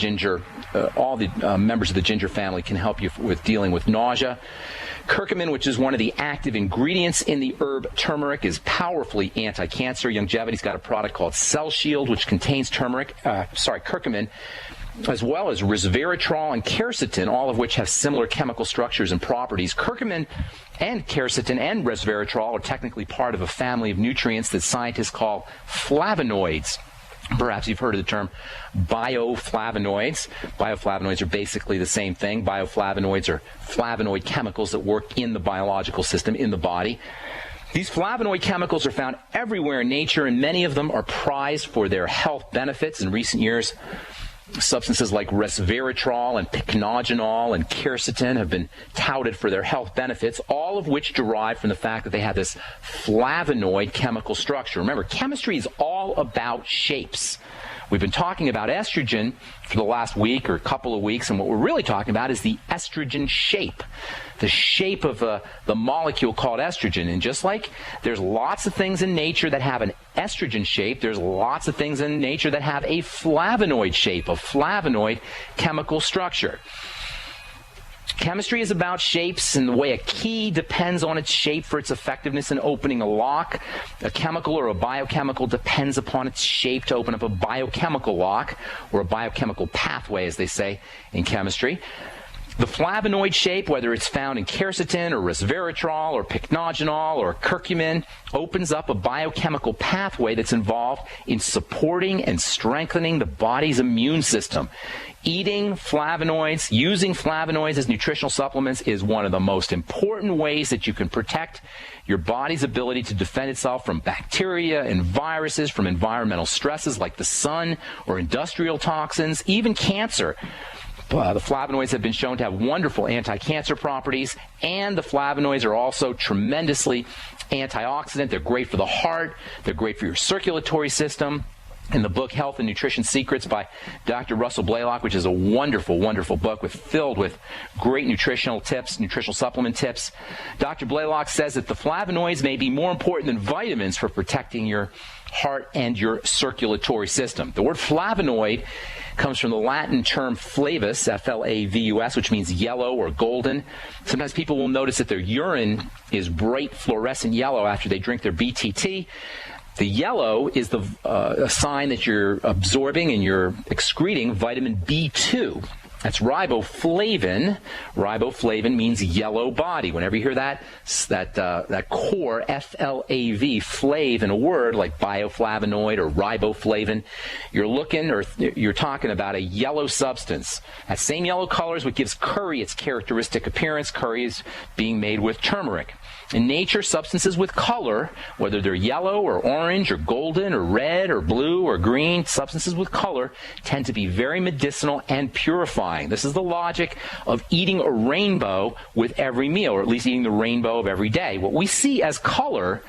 ginger, all the members of the ginger family can help you with dealing with nausea. Curcumin, which is one of the active ingredients in the herb turmeric, is powerfully anti-cancer. Longevity's got a product called Cell Shield, which contains curcumin, as well as resveratrol and quercetin, all of which have similar chemical structures and properties. Curcumin and quercetin and resveratrol are technically part of a family of nutrients that scientists call flavonoids. Perhaps you've heard of the term bioflavonoids. Bioflavonoids are basically the same thing. Bioflavonoids are flavonoid chemicals that work in the biological system in the body. These flavonoid chemicals are found everywhere in nature, and many of them are prized for their health benefits. In recent years, substances like resveratrol and pycnogenol and quercetin have been touted for their health benefits, all of which derive from the fact that they have this flavonoid chemical structure. Remember, chemistry is all about shapes. We've been talking about estrogen for the last week or couple of weeks, and what we're really talking about is the estrogen shape, the shape of the molecule called estrogen. And just like there's lots of things in nature that have an estrogen shape, there's lots of things in nature that have a flavonoid shape, a flavonoid chemical structure. Chemistry is about shapes, and the way a key depends on its shape for its effectiveness in opening a lock. A chemical or a biochemical depends upon its shape to open up a biochemical lock, or a biochemical pathway, as they say in chemistry. The flavonoid shape, whether it's found in quercetin or resveratrol or pycnogenol or curcumin, opens up a biochemical pathway that's involved in supporting and strengthening the body's immune system. Eating flavonoids, using flavonoids as nutritional supplements is one of the most important ways that you can protect your body's ability to defend itself from bacteria and viruses, from environmental stresses like the sun or industrial toxins, even cancer. The flavonoids have been shown to have wonderful anti-cancer properties, and the flavonoids are also tremendously antioxidant. They're great for the heart. They're great for your circulatory system. In the book Health and Nutrition Secrets by Dr. Russell Blaylock, which is a wonderful, wonderful book filled with great nutritional tips, nutritional supplement tips, Dr. Blaylock says that the flavonoids may be more important than vitamins for protecting your heart and your circulatory system. The word flavonoid comes from the Latin term flavus, F-L-A-V-U-S, which means yellow or golden. Sometimes people will notice that their urine is bright fluorescent yellow after they drink their BTT. The yellow is a sign that you're absorbing and you're excreting vitamin B2. That's riboflavin. Riboflavin means yellow body. Whenever you hear that core, F-L-A-V, flav in a word like bioflavonoid or riboflavin, you're talking about a yellow substance. That same yellow color is what gives curry its characteristic appearance. Curry is being made with turmeric. In nature, substances with color, whether they're yellow or orange or golden or red or blue or green, substances with color tend to be very medicinal and purifying. This is the logic of eating a rainbow with every meal, or at least eating the rainbow of every day. What we see as color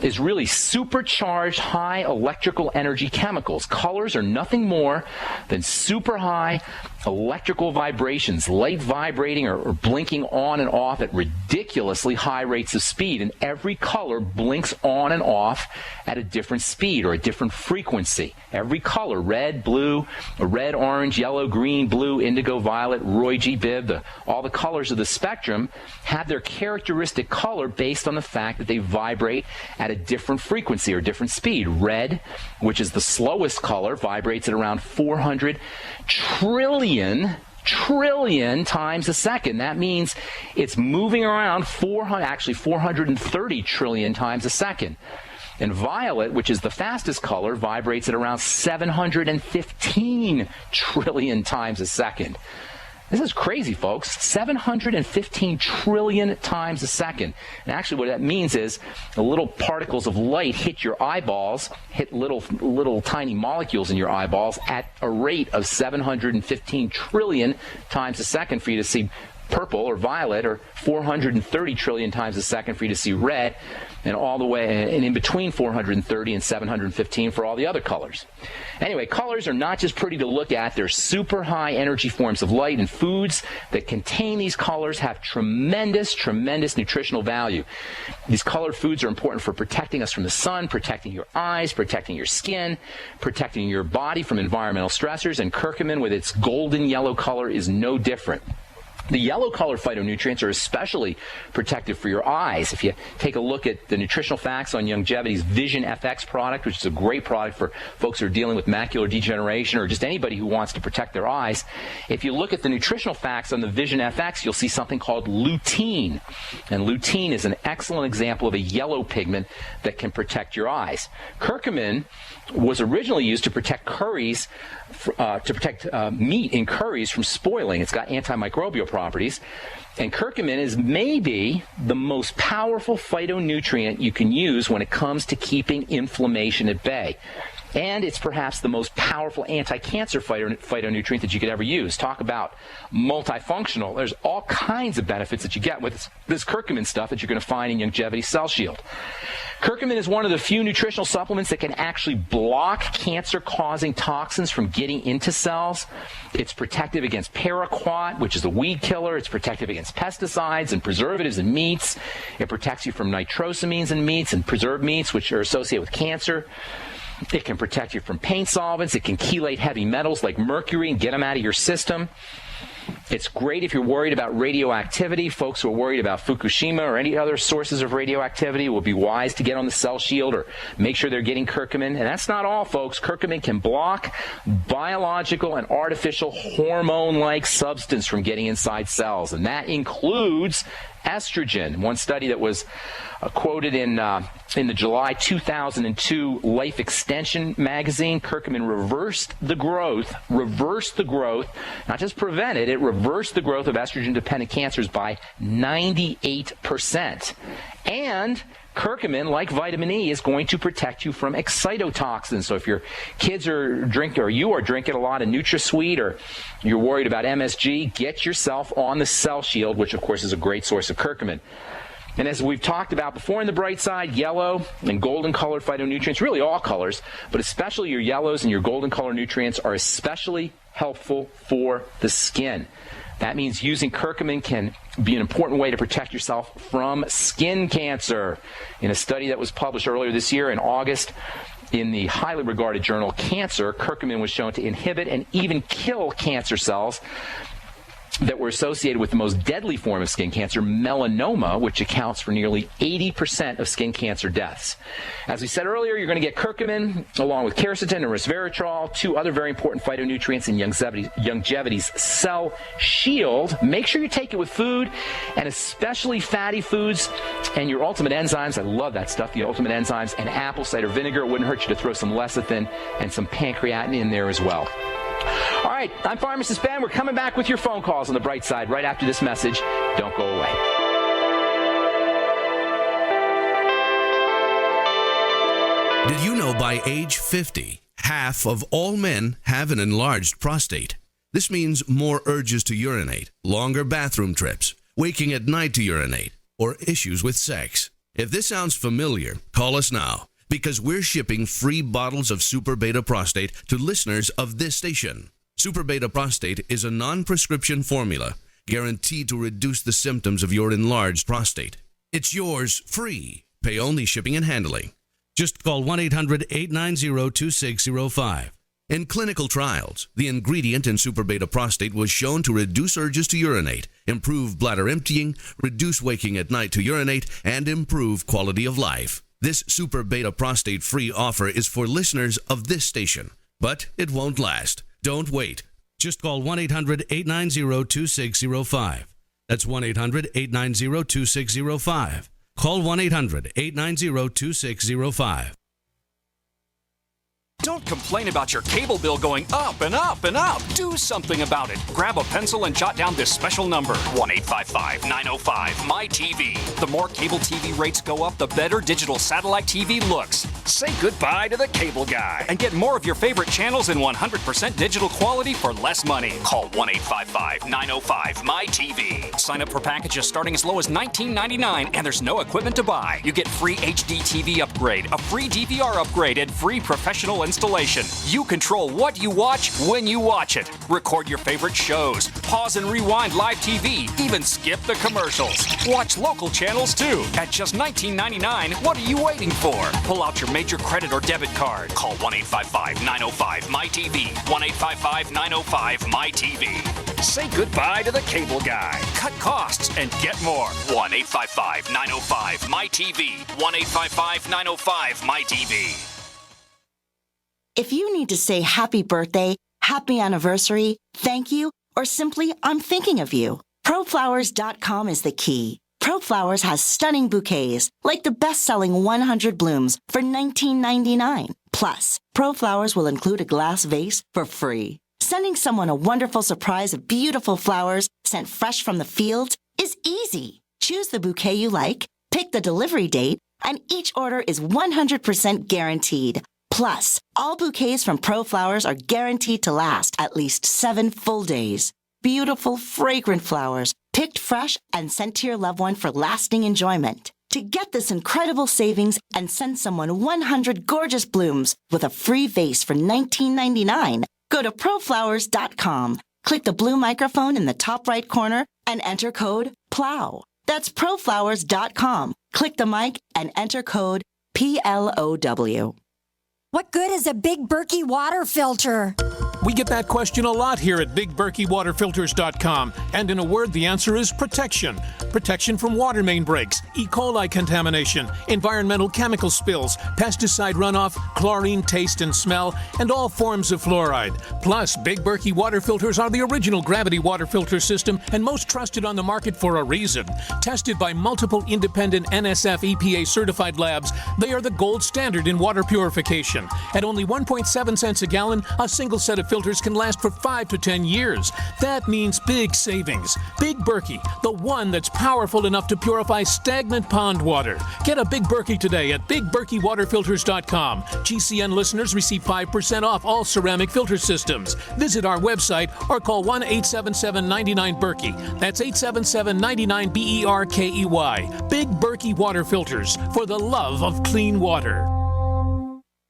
is really supercharged high electrical energy chemicals. Colors are nothing more than super high electrical vibrations, light vibrating or blinking on and off at ridiculously high rates of speed. And every color blinks on and off at a different speed or a different frequency. Every color, red, blue, red, orange, yellow, green, blue, indigo, violet, Roy G. Bibb, all the colors of the spectrum have their characteristic color based on the fact that they vibrate at a different frequency or different speed. Red, which is the slowest color, vibrates at around 400 trillion times a second. That means it's moving around 430 trillion times a second. And violet, which is the fastest color, vibrates at around 715 trillion times a second. This is crazy, folks. 715 trillion times a second. And actually what that means is the little particles of light hit your eyeballs, hit little tiny molecules in your eyeballs at a rate of 715 trillion times a second for you to see purple or violet, or 430 trillion times a second for you to see red, and all the way and in between 430 and 715 for all the other colors. Anyway, colors are not just pretty to look at, they're super high energy forms of light, and foods that contain these colors have tremendous nutritional value. These colored foods are important for protecting us from the sun, protecting your eyes, protecting your skin, protecting your body from environmental stressors, and curcumin with its golden yellow color is no different. The yellow colored phytonutrients are especially protective for your eyes. If you take a look at the nutritional facts on Youngevity's Vision FX product, which is a great product for folks who are dealing with macular degeneration or just anybody who wants to protect their eyes, if you look at the nutritional facts on the Vision FX, you'll see something called lutein. And lutein is an excellent example of a yellow pigment that can protect your eyes. Curcumin was originally used to protect curries, meat in curries from spoiling. It's got antimicrobial properties. And curcumin is maybe the most powerful phytonutrient you can use when it comes to keeping inflammation at bay. And it's perhaps the most powerful anti-cancer phytonutrient that you could ever use. Talk about multifunctional. There's all kinds of benefits that you get with this curcumin stuff that you're going to find in Youngevity Cell Shield. Curcumin is one of the few nutritional supplements that can actually block cancer-causing toxins from getting into cells. It's protective against paraquat, which is a weed killer. It's protective against pesticides and preservatives in meats. It protects you from nitrosamines in meats and preserved meats, which are associated with cancer. It can protect you from paint solvents. It can chelate heavy metals like mercury and get them out of your system. It's great if you're worried about radioactivity. Folks who are worried about Fukushima or any other sources of radioactivity will be wise to get on the Cell Shield or make sure they're getting curcumin. And that's not all, folks. Curcumin can block biological and artificial hormone-like substance from getting inside cells, and that includes estrogen. One study that was quoted in the July 2002 Life Extension magazine, curcumin reversed the growth, not just prevented, it reversed the growth of estrogen-dependent cancers by 98%. And curcumin, like vitamin E, is going to protect you from excitotoxins. So if your kids are drinking, or you are drinking a lot of NutraSweet, or you're worried about MSG, get yourself on the Cell Shield, which of course is a great source of curcumin. And as we've talked about before in the bright side, yellow and golden colored phytonutrients, really all colors, but especially your yellows and your golden color nutrients are especially helpful for the skin. That means using curcumin can be an important way to protect yourself from skin cancer. In a study that was published earlier this year in August in the highly regarded journal Cancer, curcumin was shown to inhibit and even kill cancer cells that were associated with the most deadly form of skin cancer, melanoma, which accounts for nearly 80% of skin cancer deaths. As we said earlier, you're going to get curcumin along with quercetin and resveratrol, two other very important phytonutrients in Youngevity's Cell Shield. Make sure you take it with food, and especially fatty foods and your ultimate enzymes. I love that stuff, the ultimate enzymes, and apple cider vinegar. It wouldn't hurt you to throw some lecithin and some pancreatin in there as well. All right, I'm Pharmacist Ben. We're coming back with your phone calls on the bright side right after this message. Don't go away. Did you know by age 50, half of all men have an enlarged prostate? This means more urges to urinate, longer bathroom trips, waking at night to urinate, or issues with sex. If this sounds familiar, call us now, because we're shipping free bottles of Super Beta Prostate to listeners of this station. Super Beta Prostate is a non-prescription formula guaranteed to reduce the symptoms of your enlarged prostate. It's yours free. Pay only shipping and handling. Just call 1-800-890-2605. In clinical trials, the ingredient in Super Beta Prostate was shown to reduce urges to urinate, improve bladder emptying, reduce waking at night to urinate, and improve quality of life. This Super Beta Prostate free offer is for listeners of this station, but it won't last. Don't wait. Just call 1-800-890-2605. That's 1-800-890-2605. Call 1-800-890-2605. Don't complain about your cable bill going up and up and up. Do something about it. Grab a pencil and jot down this special number, 1-855-905-MY-TV. The more cable TV rates go up, the better digital satellite TV looks. Say goodbye to the cable guy and get more of your favorite channels in 100% digital quality for less money. Call 1-855-905-MY-TV. Sign up for packages starting as low as $19.99, and there's no equipment to buy. You get free HD TV upgrade, a free DVR upgrade, and free professional installation. You control what you watch when you watch it. Record your favorite shows, pause and rewind live TV, even skip the commercials. Watch local channels too. At just $19.99, what are you waiting for? Pull out your major credit or debit card. Call 1-855-905-MY-TV. 1-855-905-MY-TV. Say goodbye to the cable guy. Cut costs and get more. 1-855-905-MY-TV. 1-855-905-MY-TV. If you need to say happy birthday, happy anniversary, thank you, or simply I'm thinking of you, ProFlowers.com is the key. ProFlowers has stunning bouquets, like the best-selling 100 blooms for $19.99. Plus, ProFlowers will include a glass vase for free. Sending someone a wonderful surprise of beautiful flowers sent fresh from the fields is easy. Choose the bouquet you like, pick the delivery date, and each order is 100% guaranteed. Plus, all bouquets from ProFlowers are guaranteed to last at least 7 full days. Beautiful, fragrant flowers, picked fresh and sent to your loved one for lasting enjoyment. To get this incredible savings and send someone 100 gorgeous blooms with a free vase for $19.99, go to ProFlowers.com, click the blue microphone in the top right corner, and enter code PLOW. That's ProFlowers.com. Click the mic and enter code PLOW. What good is a Big Berkey water filter? We get that question a lot here at BigBerkeyWaterFilters.com. And in a word, the answer is protection. Protection from water main breaks, E. coli contamination, environmental chemical spills, pesticide runoff, chlorine taste and smell, and all forms of fluoride. Plus, Big Berkey water filters are the original gravity water filter system and most trusted on the market for a reason. Tested by multiple independent NSF EPA certified labs, they are the gold standard in water purification. At only 1.7 cents a gallon, a single set of filters can last for 5 to 10 years. That means big savings. Big Berkey, the one that's powerful enough to purify stagnant pond water. Get a Big Berkey today at BigBerkeyWaterFilters.com. GCN listeners receive 5% off all ceramic filter systems. Visit our website or call 1-877-99-BERKEY. That's 877-99-BERKEY. Big Berkey Water Filters, for the love of clean water.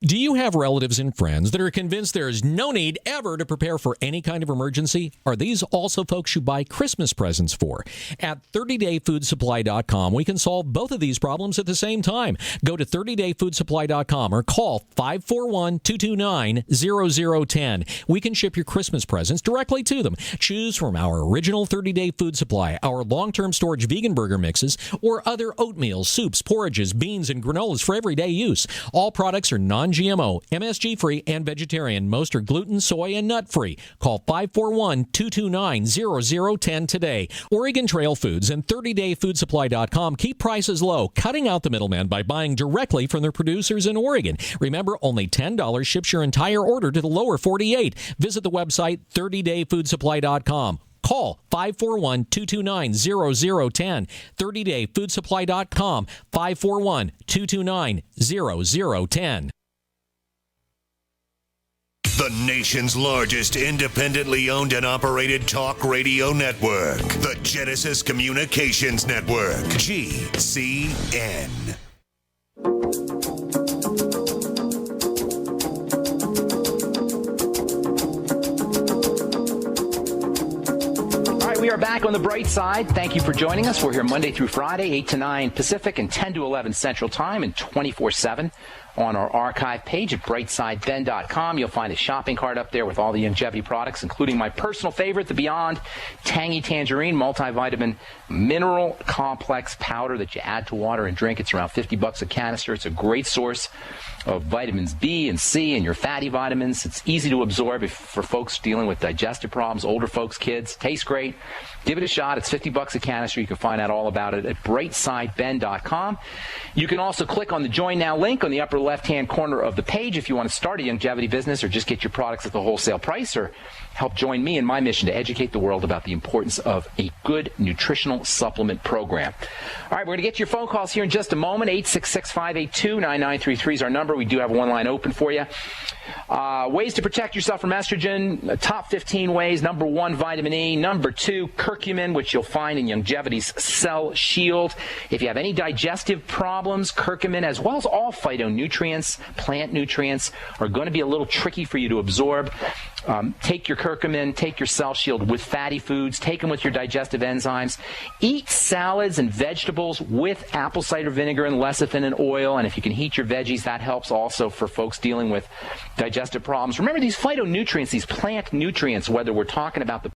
Do you have relatives and friends that are convinced there is no need ever to prepare for any kind of emergency? Are these also folks you buy Christmas presents for? At 30dayfoodsupply.com, we can solve both of these problems at the same time. Go to 30dayfoodsupply.com or call 541-229-0010. We can ship your Christmas presents directly to them. Choose from our original 30-day food supply, our long-term storage vegan burger mixes, or other oatmeal, soups, porridges, beans, and granolas for everyday use. All products are non-GMO, MSG-free, and vegetarian. Most are gluten, soy, and nut-free. Call 541-229-0010 today. Oregon Trail Foods and 30dayfoodsupply.com keep prices low, cutting out the middleman by buying directly from their producers in Oregon. Remember, only $10 ships your entire order to the lower 48. Visit the website 30dayfoodsupply.com. Call 541-229-0010. 30dayfoodsupply.com, 541-229-0010. The nation's largest independently owned and operated talk radio network. The Genesis Communications Network. GCN. We are back on the bright side. Thank you for joining us. We're here Monday through Friday, 8 to 9 Pacific and 10 to 11 Central Time, and 24/7 on our archive page at brightsideben.com. You'll find a shopping cart up there with all the Youngevity products, including my personal favorite, the Beyond Tangy Tangerine Multivitamin Mineral Complex Powder that you add to water and drink. It's around $50 a canister. It's a great source of vitamins B and C and your fatty vitamins. It's easy to absorb for folks dealing with digestive problems, older folks, kids. Tastes great. Give it a shot. It's $50 a canister. You can find out all about it at brightsideben.com. You can also click on the Join Now link on the upper left-hand corner of the page if you want to start a longevity business or just get your products at the wholesale price, or help join me in my mission to educate the world about the importance of a good nutritional supplement program. All right, we're going to get to your phone calls here in just a moment. 866-582-9933 is our number. We do have one line open for you. Ways to protect yourself from estrogen, top 15 ways. Number 1, vitamin E. Number 2, curcumin, which you'll find in Longevity's Cell Shield. If you have any digestive problems, curcumin, as well as all phytonutrients, plant nutrients, are going to be a little tricky for you to absorb. Take your curcumin, take your Cell Shield with fatty foods, take them with your digestive enzymes. Eat salads and vegetables with apple cider vinegar and lecithin and oil, and if you can heat your veggies, that helps also for folks dealing with digestive problems. Remember, these phytonutrients, these plant nutrients, whether we're talking about the